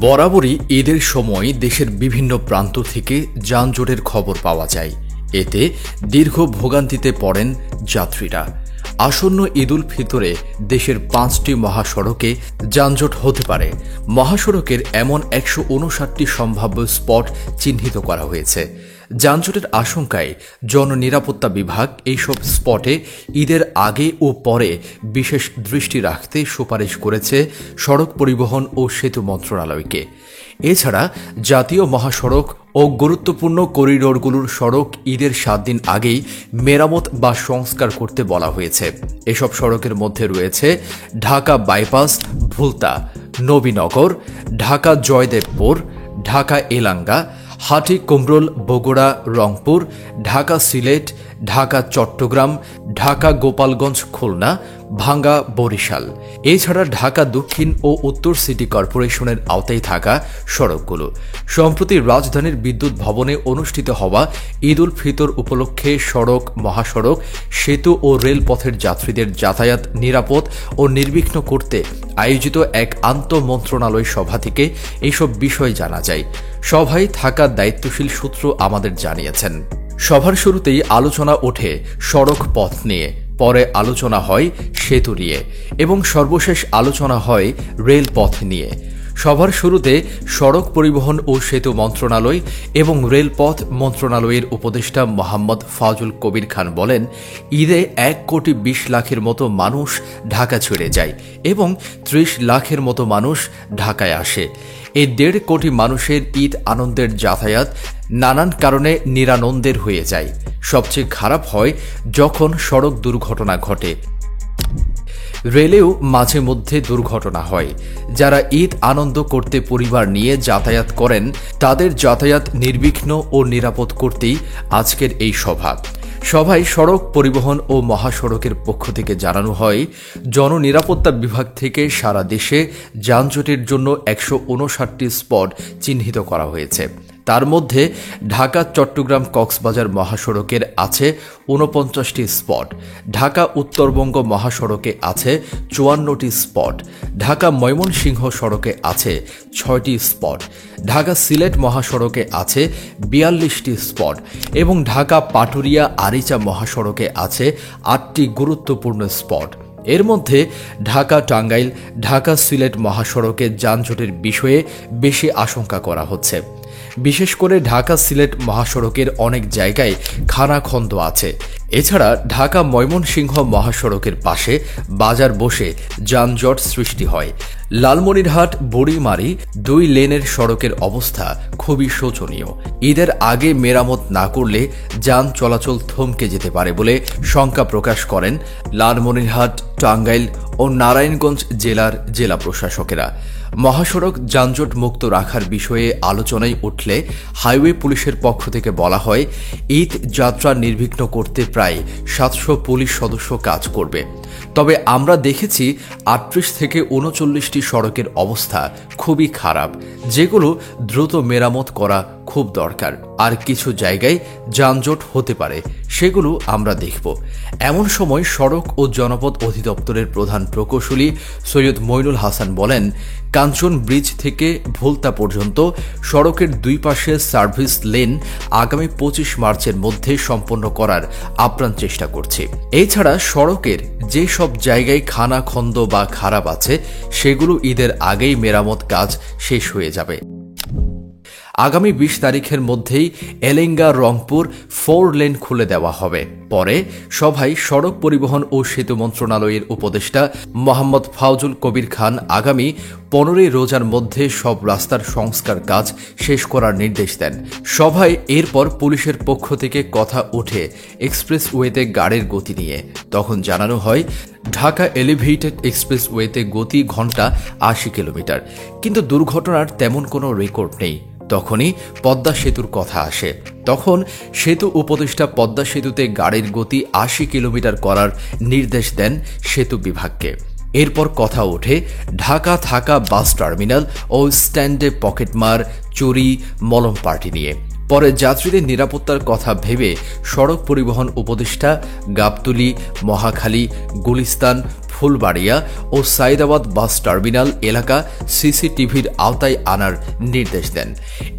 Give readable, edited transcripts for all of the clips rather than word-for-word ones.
বরাবরই ঈদের সময় দেশের বিভিন্ন প্রান্ত থেকে যানজটের খবর পাওয়া যায়। এতে দীর্ঘ ভোগান্তিতে পড়েন যাত্রীরা। আসন্ন ঈদুল ফিতরে দেশের 5টি মহাসড়কে যানজট হতে পারে। মহাসড়কের এমন 159টি সম্ভাব্য স্পট চিহ্নিত করা হয়েছে। যানজটের আশঙ্কায় জননিরাপত্তা বিভাগ এইসব স্পটে ঈদের আগে ও পরে বিশেষ দৃষ্টি রাখতে সুপারিশ করেছে সড়ক পরিবহন ও সেতু মন্ত্রণালয়কে। এছাড়া জাতীয় মহাসড়ক ও গুরুত্বপূর্ণ করিডোরগুলোর সড়ক ঈদের 7 দিন আগেই মেরামত বা সংস্কার করতে বলা হয়েছে। এসব সড়কের মধ্যে রয়েছে ঢাকা বাইপাস, ভুলতা, নবীনগর, ঢাকা জয়দেবপুর, ঢাকা এলাঙ্গা, হাটি কুমরুল, বগুড়া, রংপুর, ঢাকা সিলেট, ঢাকা চট্টগ্রাম, ঢাকা গোপালগঞ্জ, খুলনা, ভাঙ্গা, বরিশাল। এছাড়া ঢাকা দক্ষিণ ও উত্তর সিটি কর্পোরেশনের আওতায় থাকা সড়কগুলো। সম্প্রতি রাজধানীর বিদ্যুৎ ভবনে অনুষ্ঠিত হওয়া ঈদুল ফিতর উপলক্ষে সড়ক, মহাসড়ক, সেতু ও রেলপথের যাত্রীদের যাতায়াত নিরাপদ ও নির্বিঘ্ন করতে আয়োজিত এক আন্তঃমন্ত্রণালয় সভা থেকে এইসব বিষয় জানা যায়। সভায় থাকা দায়িত্বশীল সূত্র আমাদের জানিয়েছেন, সভার শুরুতেই আলোচনা ওঠে সড়ক পথ নিয়ে, পরে আলোচনা হয় সেতু নিয়ে এবং সর্বশেষ আলোচনা হয় রেলপথ নিয়ে। সভার শুরুতে সড়ক পরিবহন ও সেতু মন্ত্রণালয় এবং রেলপথ মন্ত্রণালয়ের উপদেষ্টা মোহাম্মদ ফাজুল কবির খান বলেন, ঈদে 1,20,00,000-এর মতো মানুষ ঢাকা ছেড়ে যায় এবং 30 লাখের মতো মানুষ ঢাকায় আসে। এই 1.5 কোটি মানুষের ঈদ আনন্দের যাতায়াত নানান কারণে নিরানন্দের হয়ে যায়। সবচেয়ে খারাপ হয় যখন সড়ক দুর্ঘটনা ঘটে। রেলেও মাঝে মধ্যে দুর্ঘটনা হয়। যারা ঈদ আনন্দ করতে পরিবার নিয়ে যাতায়াত করেন তাদের যাতায়াত নির্বিঘ্ন ও নিরাপদ করতেই আজকের এই সভা। সভায় সড়ক পরিবহন ও মহাসড়কের পক্ষ থেকে জানানো হয়, জননিরাপত্তা বিভাগ থেকে সারা দেশে যানজটের জন্য 159টি স্পট চিহ্নিত করা হয়েছে। তার মধ্যে ঢাকা চট্টগ্রাম কক্সবাজার মহাসড়কের আছে 49টি স্পট, ঢাকা উত্তরবঙ্গ মহাসড়কে আছে 54টি স্পট, ঢাকা ময়মনসিংহ সড়কে আছে 6টি স্পট, ঢাকা সিলেট মহাসড়কে আছে 42টি স্পট এবং ঢাকা পাটুরিয়া আরিচা মহাসড়কে আছে 8টি গুরুত্বপূর্ণ স্পট। এর মধ্যে ঢাকা টাঙ্গাইল, ঢাকা সিলেট মহাসড়কে যানজটের বিষয়ে বেশি আশঙ্কা করা হচ্ছে। বিশেষ করে ঢাকা সিলেট মহাসড়কের অনেক জায়গায় খানাখন্দ আছে। এছাড়া ঢাকা ময়মনসিংহ মহাসড়কের পাশে বাজার বসে যানজট সৃষ্টি হয়। লালমনিরহাট বুড়িমারি 2 লেনের সড়কের অবস্থা খুবই শোচনীয়। ঈদের আগে মেরামত না করলে যান চলাচল থমকে যেতে পারে বলে শঙ্কা প্রকাশ করেন লালমনিরহাট, টাঙ্গাইল ও নারায়ণগঞ্জ জেলার জেলা প্রশাসকেরা। মহাসড়ক যানজট মুক্ত রাখার বিষয়ে আলোচনায় উঠলে হাইওয়ে পুলিশের পক্ষ থেকে বলা হয়, ঈদ যাত্রা নির্বিঘ্ন করতে প্রায় 700 পুলিশ সদস্য কাজ করবে। তবে আমরা দেখেছি 38 থেকে 39টি সড়কের অবস্থা খুবই খারাপ, যেগুলো দ্রুত মেরামত করা খুব দরকার। আর কিছু জায়গায় যানজট হতে পারে, সেগুলো আমরা দেখব। এমন সময় সড়ক ও জনপথ অধিদপ্তরের প্রধান প্রকৌশলী সৈয়দ মইনুল হাসান বলেন, কাঞ্চন ব্রিজ থেকে ভুলতা পর্যন্ত সড়কের 2 পাশে সার্ভিস লেন আগামী 25 মার্চের মধ্যে সম্পন্ন করার আপ্রাণ চেষ্টা করছে। এছাড়া সড়কের যে সব জায়গায় খানাখন্দ বা খারাপ আছে সেগুলো ঈদের আগেই মেরামত কাজ শেষ হয়ে যাবে। আগামী 20 তারিখের মধ্যেই এলেঙ্গা রংপুর 4 লেন খুলে দেওয়া হবে। পরে সভায় সড়ক পরিবহন ও সেতু মন্ত্রণালয়ের উপদেষ্টা মোহাম্মদ ফাজুল কবির খান আগামী 15 রোজার মধ্যে সব রাস্তার সংস্কার কাজ শেষ করার নির্দেশ দেন। সভায় এরপর পুলিশের পক্ষ থেকে কথা ওঠে এক্সপ্রেসওয়েতে গাড়ির গতি নিয়ে। তখন জানানো হয়, ঢাকা এলিভেটেড এক্সপ্রেসওয়েতে গতি ঘন্টা 80 কিলোমিটার, কিন্তু দুর্ঘটনার তেমন কোনো রেকর্ড নেই। তখনই পদ্মা সেতুর কথা আসে। তখন সেতু উপদেষ্টা পদ্মা সেতুতে গাড়ির গতি 80 কিলোমিটার করার নির্দেশ দেন সেতু বিভাগকে। এরপর কথা ওঠে ঢাকা থাকা বাস টার্মিনাল ও স্ট্যান্ডে পকেটমার, চুরি, মলম পার্টি নিয়ে। পরে যাত্রীদের নিরাপত্তার কথা ভেবে সড়ক পরিবহন উপদেষ্টা গাবতলী, মহাখালী, গুলিস্তান, ফুলবাড়িয়া ও সাইদাবাদ বাস টার্মিনাল এলাকা সিসিটিভির আওতায় আনার নির্দেশ দেন।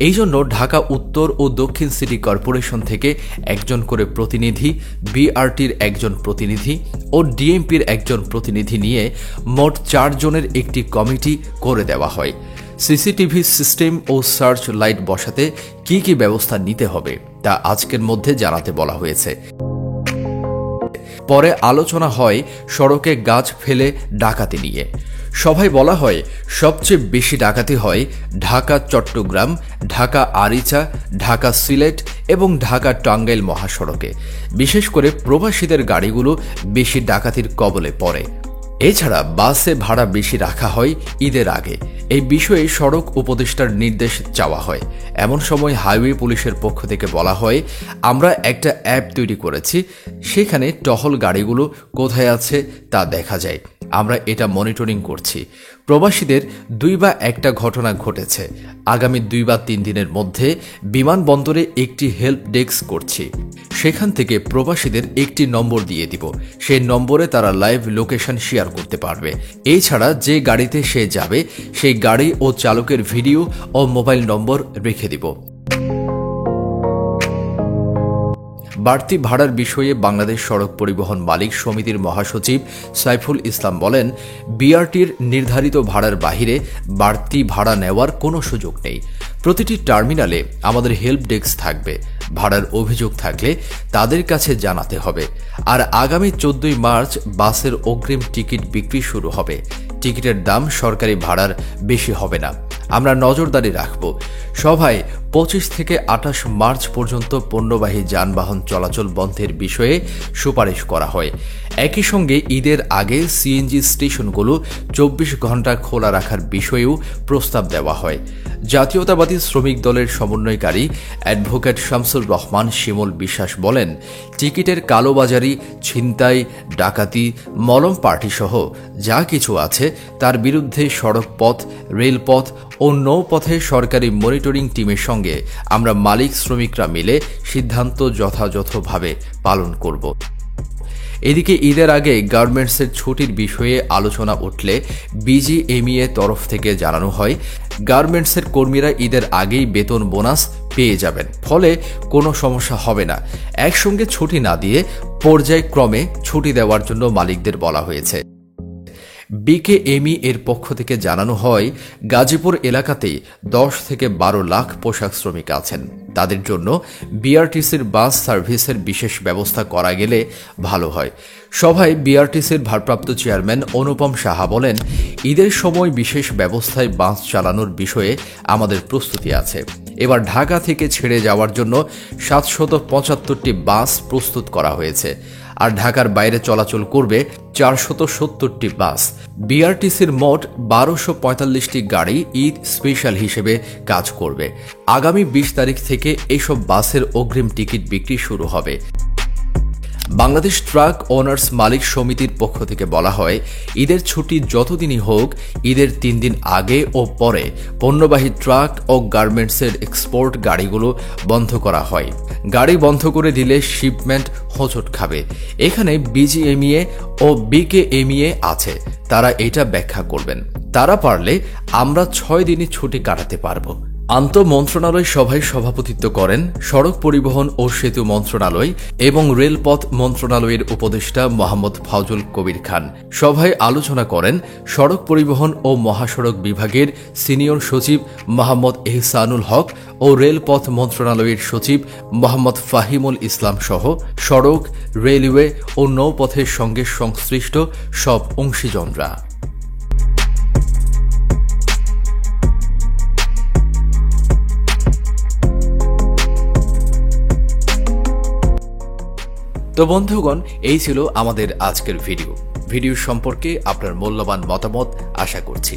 এই জন্য ঢাকা উত্তর ও দক্ষিণ সিটি কর্পোরেশন থেকে একজন করে প্রতিনিধি, বিআরটির একজন প্রতিনিধি ও ডিএমপির একজন প্রতিনিধি নিয়ে মোট 4 জনের একটি কমিটি করে দেওয়া হয়। সিসিটিভি সিস্টেম ও সার্চ লাইট বসাতে কি কি ব্যবস্থা নিতে হবে তা আজকের মধ্যে জানাতে বলা হয়েছে। পরে আলোচনা হয় সড়কে গাছ ফেলে ডাকাতি নিয়ে। সভায় বলা হয় সবচেয়ে বেশি ডাকাতি হয় ঢাকা চট্টগ্রাম, ঢাকা আরিচা, ঢাকা সিলেট এবং ঢাকা টাঙ্গাইল মহাসড়কে। বিশেষ করে প্রবাসীদের গাড়িগুলো বেশি ডাকাতির কবলে পড়ে। এছাড়া বাসে ভাড়া বেশি রাখা হয় ঈদের আগে। এই বিষয়ে সড়ক উপদেষ্টার নির্দেশ চাওয়া হয়। এমন সময় হাইওয়ে পুলিশের পক্ষ থেকে বলা হয়, আমরা একটা অ্যাপ তৈরি করেছি, সেখানে টহল গাড়িগুলো কোথায় আছে তা দেখা যায়। আমরা এটা মনিটরিং করছি। প্রবাসীদের 2 বা 1টা ঘটনা ঘটেছে। আগামী 2 বা 3 দিনের মধ্যে বিমানবন্দরে একটি হেল্প ডেস্ক করছি। সেখান থেকে প্রবাসীদের একটি নম্বর দিয়ে দিব। সেই নম্বরে তারা লাইভ লোকেশন শেয়ার করতে পারবে। এছাড়া যে গাড়িতে সে যাবে সেই গাড়ি ও চালকের ভিডিও ও মোবাইল নম্বর রেখে দিব। বাড়তি ভাড়ার বিষয়ে বাংলাদেশ সড়ক পরিবহন মালিক সমিতির মহাসচিব সাইফুল ইসলাম বলেন, বিআরটির নির্ধারিত ভাড়ার বাহিরে বাড়তি ভাড়া নেওয়ার কোনো সুযোগ নেই। প্রতিটি টার্মিনালে আমাদের হেল্প ডেস্ক থাকবে। ভাড়ার অভিযোগ থাকলে তাদের কাছে জানাতে হবে। আর আগামী 14 মার্চ বাসের অগ্রিম টিকিট বিক্রি শুরু হবে। টিকিটের দাম সরকারি ভাড়ার বেশি হবে না। আমরা নজরদারি রাখব। সভায় 25 থেকে 28 মার্চ পর্যন্ত পণ্যবাহী যানবাহন চলাচল বন্ধের বিষয়ে সুপারিশ করা হয়। একই সঙ্গে ঈদের আগে সিএনজি স্টেশনগুলো 24 ঘণ্টা খোলা রাখার বিষয়েও প্রস্তাব দেওয়া হয়। জাতীয়তাবাদী শ্রমিক দলের সমন্বয়কারী অ্যাডভোকেট শামসুর রহমান শিমুল বিশ্বাস বলেন, টিকিটের কালোবাজারি, ছিনতাই, ডাকাতি, মলম পার্টিসহ যা কিছু আছে তার বিরুদ্ধে সড়কপথ, রেলপথ ও নৌপথে সরকারি মনিটরিং টিমের সঙ্গে আমরা মালিক শ্রমিকরা মিলে সিদ্ধান্ত যথাযথভাবে পালন করব। এদিকে ঈদের আগে গার্মেন্টসের ছুটির বিষয়ে আলোচনা উঠলে বিজিএমইএ তরফ থেকে জানানো হয়, গার্মেন্টসের কর্মীরা ঈদের আগেই বেতন বোনাস পেয়ে যাবেন, ফলে কোনো সমস্যা হবে না। একসঙ্গে ছুটি না দিয়ে পর্যায়ক্রমে ছুটি দেওয়ার জন্য মালিকদের বলা হয়েছে। বিকেএমই এর পক্ষ থেকে জানানো হয়, গাজীপুর এলাকাতেই 10 থেকে 12 লাখ পোশাক শ্রমিক আছেন। তাদের জন্য বিআরটিসির বাস সার্ভিসের বিশেষ ব্যবস্থা করা গেলে ভালো হয়। সভায় বিআরটিসির ভারপ্রাপ্ত চেয়ারম্যান অনুপম সাহা বলেন, ঈদের সময় বিশেষ ব্যবস্থায় বাস চালানোর বিষয়ে আমাদের প্রস্তুতি আছে। এবার ঢাকা থেকে ছেড়ে যাওয়ার জন্য 775টি বাস প্রস্তুত করা হয়েছে। আর ঢাকার বাইরে চলাচল করবে 470টি বাস। বিআরটিসির মোট 1245টি গাড়ি ঈদ স্পেশাল হিসেবে কাজ করবে। আগামী 20 তারিখ থেকে এইসব বাসের অগ্রিম টিকিট বিক্রি শুরু হবে। বাংলাদেশ ট্রাক ওনার্স মালিক সমিতির পক্ষ থেকে বলা হয়, ঈদের ছুটি যতদিনই হোক, ঈদের 3 দিন আগে ও পরে পণ্যবাহী ট্রাক ও গার্মেন্টসের এক্সপোর্ট গাড়িগুলো বন্ধ করা হয়। গাড়ি বন্ধ করে দিলে শিপমেন্ট হোঁচট খাবে। এখানে বিজিএমইএ ও বিকেএমইএ আছে, তারা এটা ব্যাখ্যা করবেন। তারা পারলে আমরা 6 দিনই ছুটি কাটাতে পারব। আন্তঃমন্ত্রণালয় সভায় সভাপতিত্ব করেন সড়ক পরিবহন ও সেতু মন্ত্রণালয় এবং রেলপথ মন্ত্রণালয়ের উপদেষ্টা মোহাম্মদ ফাউজুল কবির খান। সভায় আলোচনা করেন সড়ক পরিবহন ও মহাসড়ক বিভাগের সিনিয়র সচিব মোহাম্মদ এহসানুল হক ও রেলপথ মন্ত্রণালয়ের সচিব মোহাম্মদ ফাহিমুল ইসলাম সহ সড়ক, রেলওয়ে ও নৌপথের সঙ্গে সংশ্লিষ্ট সব অংশীজনরা। তো বন্ধুগণ, এই ছিল আমাদের আজকের ভিডিও সম্পর্কে আপনার মূল্যবান মতামত আশা করছি।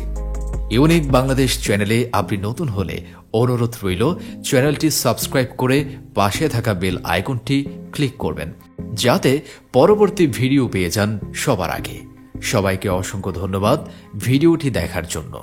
ইউনিক বাংলাদেশ চ্যানেলে আপনি নতুন হলে অনুরোধ রইল চ্যানেলটি সাবস্ক্রাইব করে পাশে থাকা বেল আইকনটি ক্লিক করবেন, যাতে পরবর্তী ভিডিও পেয়ে যান সবার আগে। সবাইকে অসংখ্য ধন্যবাদ ভিডিওটি দেখার জন্য।